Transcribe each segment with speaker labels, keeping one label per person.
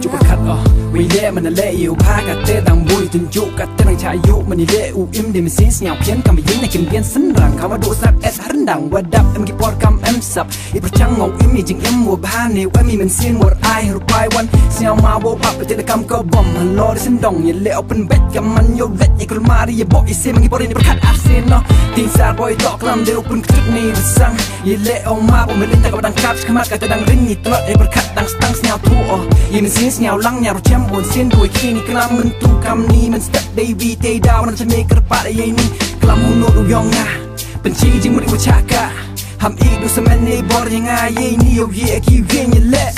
Speaker 1: จุบขัดวิเล่มันเละอยู่พากัดเตะดังบุยถึงจุกัดเตะดังชายยุมันเละอูอิมเดมิซินเสียงเพี้ยนกำไปยิงในกินเพี้ยนสันรังคำว่าดูสักเอสหันดังว่าดับเอ็มกีปอดกำเอ็มสับอีประชังงงอิมมีจริงเอ็มวัวบ้านเนี่ยว่ามีมันเสียงวัวไอรูปลายวันเสียงมาวัวปับไปเตะกำก็บอมฮัลโหลได้สันดงอย่าเละเอาเป็นเบ็ดกับมันโยเล็ดไอ้กลุ่มมาดิอย่าบอกไอ้เสียมันกีปอดนี่ประคัดอาเซียนเนาะตีสาบอยตอกลำเดียวเป็นคลิปนี้มันสั่งอย่าเละเอามาผมไม่เล่นแต่กับดังคับขมัดกับแต่ดังริงนี่ตัวไอ้ประคัดดังสตังเสียงทั่วยิ่งมันเสียงเสียงลังเนี่ยเราแชมป์บนเสียงด้วยขี้นี่กลางมันตู้คำนี้มันสเต็ปได้วีเตดาวนั่นจะไม่กระปะได้ยังนี่กลางหูโนดูยองนะเป็นชีจริงมันดูชากะทำอีกดูสมัยในบอร์ยังไงยังนี่เอาเยี่ยกี่เวียนยันเละ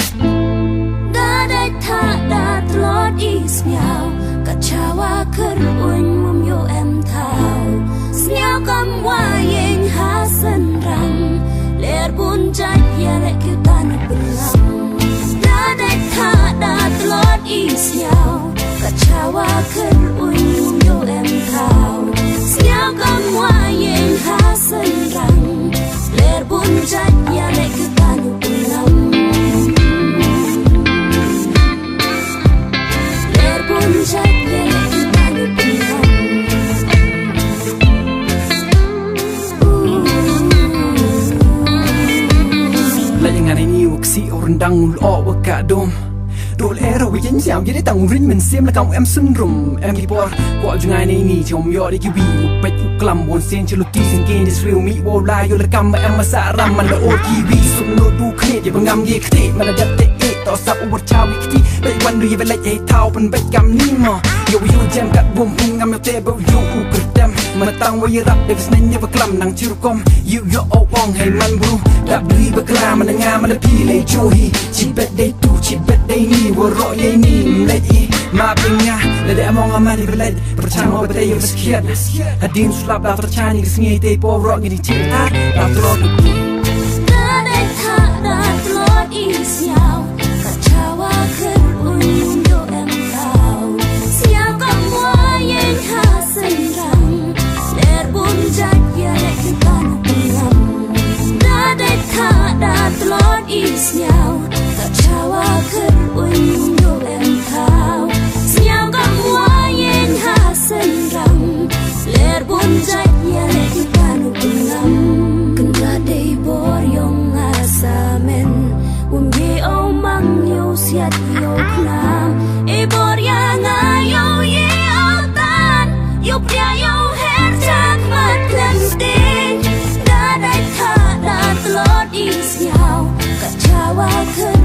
Speaker 2: ได้ท่าได้ตลอดอีสเนียวกัจฉาว่าขึ้นอุ่นมุมโยเอ็มเท้าเสียวกำว่ายังหาสันรังเลือดบุญใจยาและคิวตาในเป็นลำได้ท่าได้ตลอดอีสเนียวกัจฉาว่าขึ้นอุ่นมุมโยเอ็มเท้าเสียวกำว่ายังหาสันรังเลือดบุญใจยาและคิวตาในเป็นลำ
Speaker 1: si orang dang ul wa ka dom dol era wi yin xiao yi dang rin men sim la kang em sun rum em ki por kwa jungai nei ni chom yo de ki wi pe klam bon sen chlu ti sen gen this real me wo la yo la kam em ma sa ram man la o ki wi sum no du khne ye bangam ye khte man la dat te e to sap u cha wi ki be wan ri be la ye thao pen be kam ni mo yo yu jam kat bum pung ngam yo te be yo u krdam man tang wa ye rap de snen ye ba klam nang chiru kom you yo o wong hey man bru dap ri ba kla man nga man pi le cho hi chi bet day tu chi bet day ni wo ro ye ni le i ma pinga le de among amani be le perchang o be yo skiat hadin slap da perchang ni sngi te po ro ni chi ta da tro
Speaker 2: ได้ท่าได้ตลอดอีสยาวกัจฉาว่าขึ้นอุ่นโยเอ็มเท้าเสียวกำว่ายังหาสันรังเลือดบุญใจยาและคิวตาในเป็นลำได้ท่าได้ตลอดอีสยาวกัจฉาว่าขึ้นอุ่นโยเอ็มเท้าเสียวกำว่ายังหาสันรังเลือดบุญใจยาและคิวตาในเป็นลำกันละได้บอร์ยองอาสาเมนวันเย่เอามังโยเสียดโยคลามไอ้บอร์ยังอาโยเย่เอาตันโยเปรียโยเฮดจากมาเพลนติงได้ท่าได้ตลอดอีสยาวกัจฉาว่าขึ้น